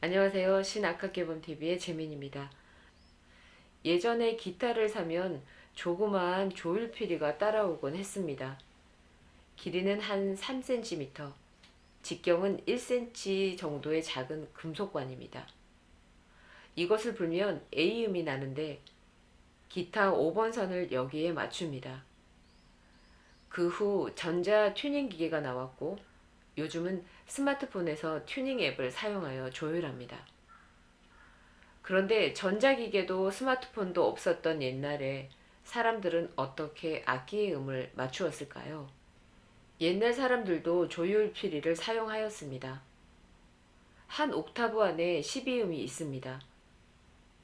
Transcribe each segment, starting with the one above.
안녕하세요. 신아카개범TV의 재민입니다. 예전에 기타를 사면 조그마한 조율피리가 따라오곤 했습니다. 길이는 한 3cm, 직경은 1cm 정도의 작은 금속관입니다. 이것을 불면 A음이 나는데 기타 5번 선을 여기에 맞춥니다. 그 후 전자 튜닝 기계가 나왔고 요즘은 스마트폰에서 튜닝 앱을 사용하여 조율합니다. 그런데 전자기계도 스마트폰도 없었던 옛날에 사람들은 어떻게 악기의 음을 맞추었을까요? 옛날 사람들도 조율피리를 사용하였습니다. 한 옥타브 안에 12음이 있습니다.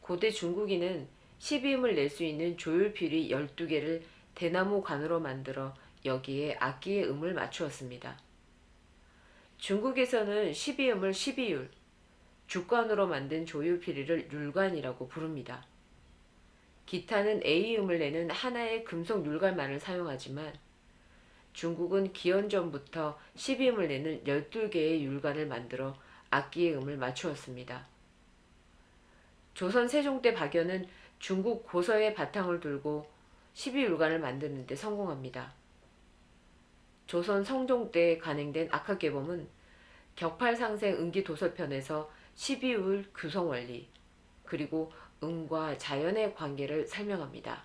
고대 중국인은 12음을 낼 수 있는 조율피리 12개를 대나무 관으로 만들어 여기에 악기의 음을 맞추었습니다. 중국에서는 12음을 12율, 주관으로 만든 조율피리를 율관이라고 부릅니다. 기타는 A음을 내는 하나의 금속 율관만을 사용하지만 중국은 기원전부터 12음을 내는 12개의 율관을 만들어 악기의 음을 맞추었습니다. 조선 세종 때 박연은 중국 고서의 바탕을 들고 12율관을 만드는 데 성공합니다. 조선 성종 때 간행된 악학개범은 격팔상생 응기도설편에서 12율 규성원리 그리고 음과 자연의 관계를 설명합니다.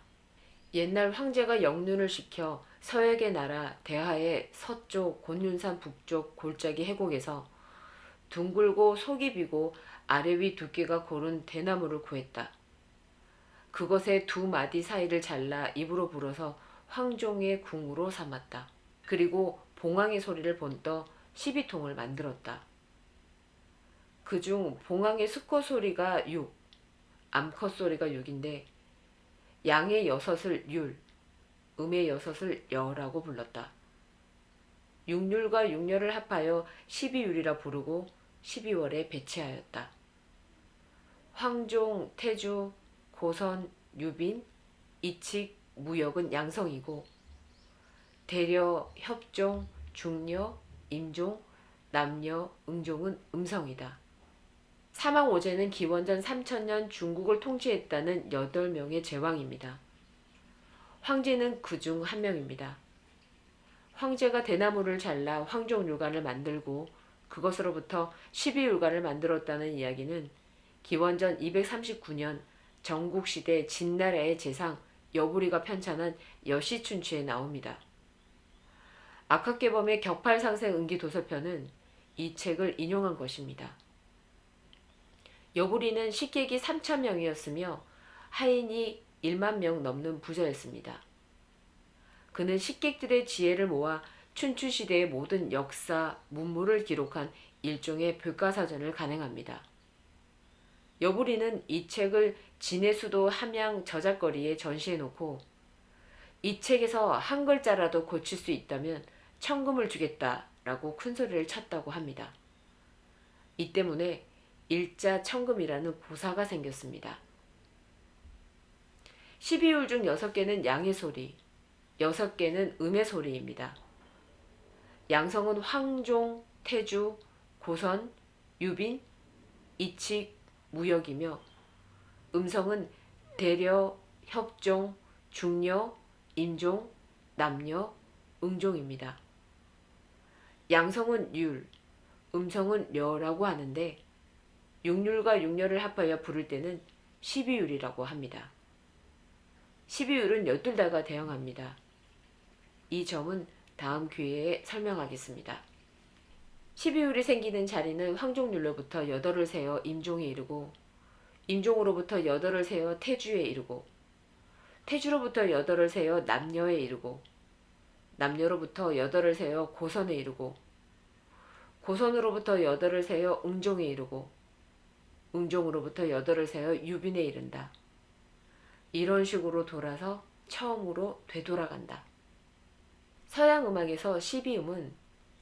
옛날 황제가 영륜을 시켜 서역의 나라 대하의 서쪽 곤륜산 북쪽 골짜기 해곡에서 둥글고 속이 비고 아래 위 두께가 고른 대나무를 구했다. 그것의 두 마디 사이를 잘라 입으로 불어서 황종의 궁으로 삼았다. 그리고 봉황의 소리를 본떠 12통을 만들었다. 그중 봉황의 수컷 소리가 6, 암컷 소리가 6인데 양의 6을 율, 음의 6을 여라고 불렀다. 6율과 6여를 합하여 12율이라 부르고 12월에 배치하였다. 황종, 태주, 고선, 유빈, 이칙, 무역은 양성이고 대려, 협종, 중려, 임종, 남려, 응종은 음성이다. 사망오제는 기원전 3000년 중국을 통치했다는 8명의 제왕입니다. 황제는 그중 한 명입니다. 황제가 대나무를 잘라 황종율관을 만들고 그것으로부터 12율관을 만들었다는 이야기는 기원전 239년 전국시대 진나라의 재상 여부리가 편찬한 여시춘추에 나옵니다. 악학개범의 격팔상생 응기도서편은 이 책을 인용한 것입니다. 여부리는 식객이 3000명이었으며 하인이 1만 명 넘는 부자였습니다. 그는 식객들의 지혜를 모아 춘추시대의 모든 역사, 문물을 기록한 일종의 불가사전을 간행합니다. 여부리는 이 책을 진해 수도 함양 저작거리에 전시해놓고 이 책에서 한 글자라도 고칠 수 있다면 천금을 주겠다라고 큰소리를 쳤다고 합니다. 이 때문에 일자 천금이라는 고사가 생겼습니다. 12율 중 6개는 양의 소리, 6개는 음의 소리입니다. 양성은 황종, 태주, 고선, 유빈, 이칙, 무역이며 음성은 대려, 협종, 중려, 임종, 남려, 응종입니다. 양성은 율, 음성은 려라고 하는데 6율과 6려를 합하여 부를 때는 12율이라고 합니다. 12율은 12달과 대응합니다. 이 점은 다음 기회에 설명하겠습니다. 12율이 생기는 자리는 황종률로부터 8을 세어 임종에 이르고 임종으로부터 8을 세어 태주에 이르고 태주로부터 8을 세어 남녀에 이르고 남녀로부터 8을 세어 고선에 이르고 고선으로부터 8을 세어 응종에 이르고 응종으로부터 8을 세어 유빈에 이른다. 이런 식으로 돌아서 처음으로 되돌아간다. 서양 음악에서 12음은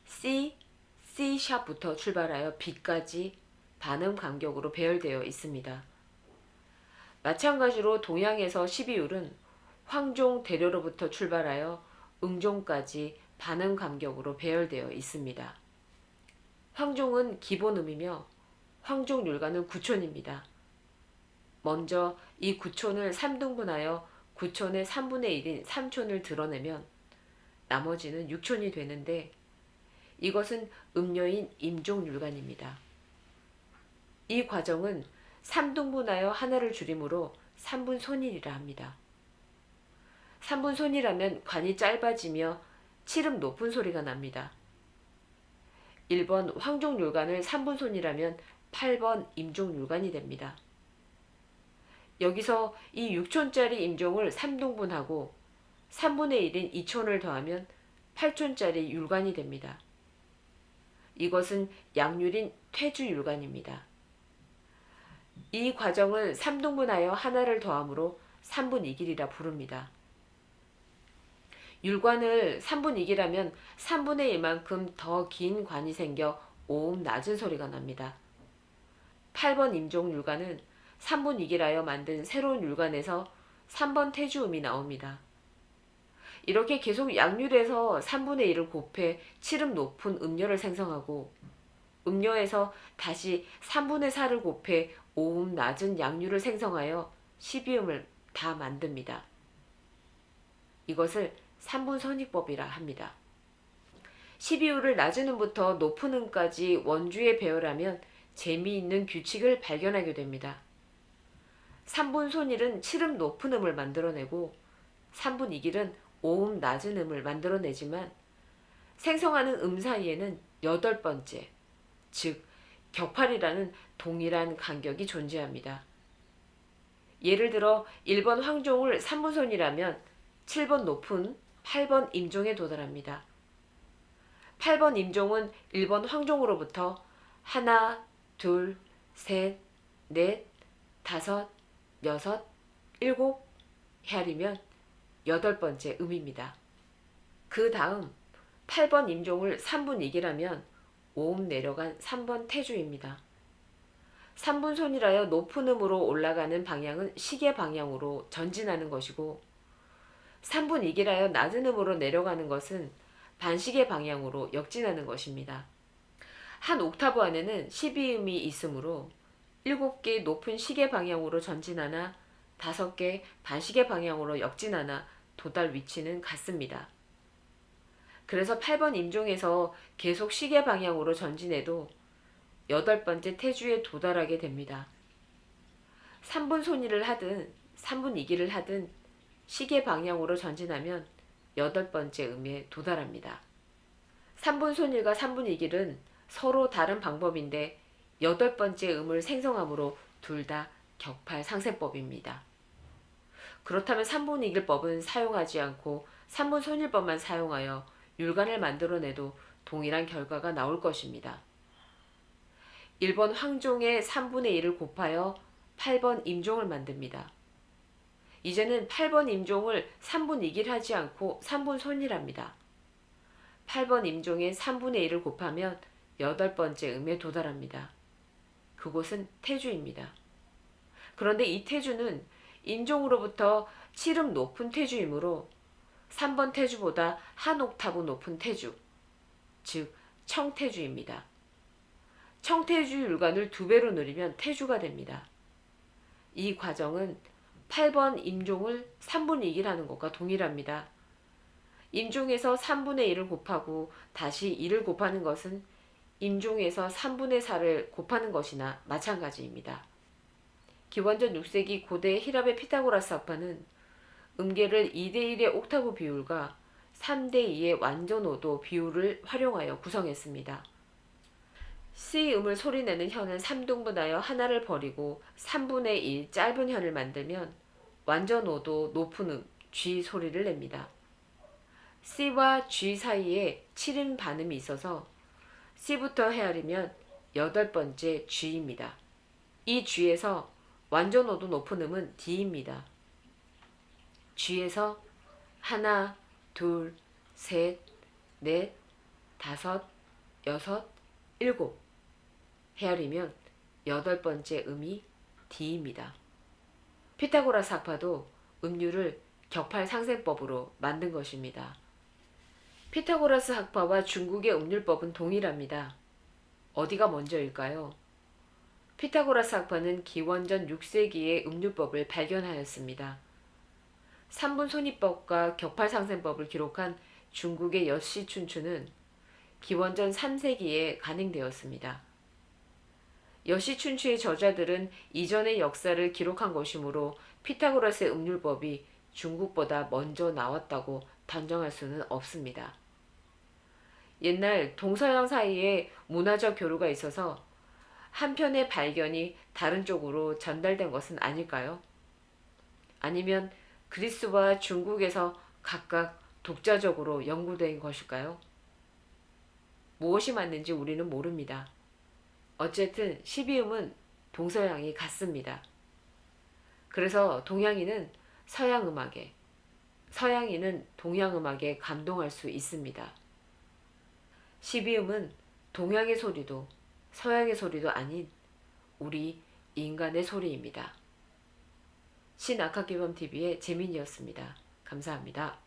C, C#부터 출발하여 B까지 반음 간격으로 배열되어 있습니다. 마찬가지로 동양에서 12율은 황종 대려로부터 출발하여 응종까지 반음 간격으로 배열되어 있습니다. 황종은 기본음이며 황종률과는 9촌입니다. 먼저 이 9촌을 3등분하여 9촌의 3분의 1인 3촌을 드러내면 나머지는 6촌이 되는데 이것은 음녀인 임종률간입니다. 이 과정은 3등분하여 하나를 줄이므로 3분손일이라 합니다. 3분손이라면 관이 짧아지며 칠음 높은 소리가 납니다. 1번 황종률간을 3분손이라면 8번 임종률간이 됩니다. 여기서 이 6촌짜리 임종을 3등분하고 3분의 1인 2촌을 더하면 8촌짜리 율간이 됩니다. 이것은 양률인 퇴주율간입니다. 이 과정을 3등분하여 하나를 더함으로 3분 2길이라 부릅니다. 율관을 3분 2기라면 3분의 1만큼 더 긴 관이 생겨 오음 낮은 소리가 납니다. 8번 임종율관은 3분 2기라여 만든 새로운 율관에서 3번 태주음이 나옵니다. 이렇게 계속 양률에서 3분의 1을 곱해 칠음 높은 음녀를 생성하고 음녀에서 다시 3분의 4를 곱해 오음 낮은 양률을 생성하여 12음을 다 만듭니다. 이것을 3분 선익법이라 합니다. 12호를 낮은 음부터 높은 음까지 원주에 배열하면 재미있는 규칙을 발견하게 됩니다. 3분 손일은 7음 높은 음을 만들어내고 3분 2길은 5음 낮은 음을 만들어내지만 생성하는 음 사이에는 8번째, 즉 격팔이라는 동일한 간격이 존재합니다. 예를 들어 1번 황종을 3분손이라면 7번 높은 8번 임종에 도달합니다. 8번 임종은 1번 황종으로부터 하나, 둘, 셋, 넷, 다섯, 여섯, 일곱 헤아리면 8번째 음입니다. 그 다음 8번 임종을 3분 2기라면 5음 내려간 3번 태주입니다. 3분 손이라여 높은 음으로 올라가는 방향은 시계 방향으로 전진하는 것이고 3분 2기라여 낮은 음으로 내려가는 것은 반시계 방향으로 역진하는 것입니다. 한 옥타브 안에는 12음이 있으므로 7개 높은 시계 방향으로 전진하나 5개 반시계 방향으로 역진하나 도달 위치는 같습니다. 그래서 8번 임종에서 계속 시계 방향으로 전진해도 8번째 태주에 도달하게 됩니다. 3분 손이를 하든 3분 2기를 하든 시계 방향으로 전진하면 8번째 음에 도달합니다. 3분 손일과 3분 2길은 서로 다른 방법인데 8번째 음을 생성하므로 둘 다 격팔 상세법입니다. 그렇다면 3분 2길법은 사용하지 않고 3분 손일법만 사용하여 율관을 만들어내도 동일한 결과가 나올 것입니다. 1번 황종의 3분의 1을 곱하여 8번 임종을 만듭니다. 이제는 8번 임종을 3분 2길 하지 않고 3분 손이랍니다. 8번 임종의 3분의 1을 곱하면 8번째 음에 도달합니다. 그곳은 태주입니다. 그런데 이 태주는 임종으로부터 7음 높은 태주이므로 3번 태주보다 한 옥타브 높은 태주, 즉 청태주입니다. 청태주 율관을 2배로 늘리면 태주가 됩니다. 이 과정은 8번 임종을 3분 2길 하는 것과 동일합니다. 임종에서 3분의 1을 곱하고 다시 1을 곱하는 것은 임종에서 3분의 4를 곱하는 것이나 마찬가지입니다. 기원전 6세기 고대 히랍의 피타고라스 학파는 음계를 2대1의 옥타브 비율과 3대2의 완전오도 비율을 활용하여 구성했습니다. C음을 소리내는 현을 3등분하여 하나를 버리고 3분의 1 짧은 현을 만들면 완전오도 높은 음, G 소리를 냅니다. C와 G 사이에 7음 반음이 있어서 C부터 헤아리면 8번째 G입니다. 이 G에서 완전오도 높은 음은 D입니다. G에서 하나, 둘, 셋, 넷, 다섯, 여섯, 일곱 헤아리면 8번째 음이 D입니다. 피타고라스 학파도 음률을 격팔 상생법으로 만든 것입니다. 피타고라스 학파와 중국의 음률법은 동일합니다. 어디가 먼저일까요? 피타고라스 학파는 기원전 6세기에 음률법을 발견하였습니다. 3분 손이법과 격팔상생법을 기록한 중국의 여시춘추는 기원전 3세기에 간행되었습니다. 여시춘추의 저자들은 이전의 역사를 기록한 것이므로 피타고라스의 음률법이 중국보다 먼저 나왔다고 단정할 수는 없습니다. 옛날 동서양 사이에 문화적 교류가 있어서 한편의 발견이 다른 쪽으로 전달된 것은 아닐까요? 아니면 그리스와 중국에서 각각 독자적으로 연구된 것일까요? 무엇이 맞는지 우리는 모릅니다. 어쨌든 시비음은 동서양이 같습니다. 그래서 동양인은 서양 음악에, 서양인은 동양 음악에 감동할 수 있습니다. 시비음은 동양의 소리도 서양의 소리도 아닌 우리 인간의 소리입니다. 신악학기범TV의 재민이었습니다. 감사합니다.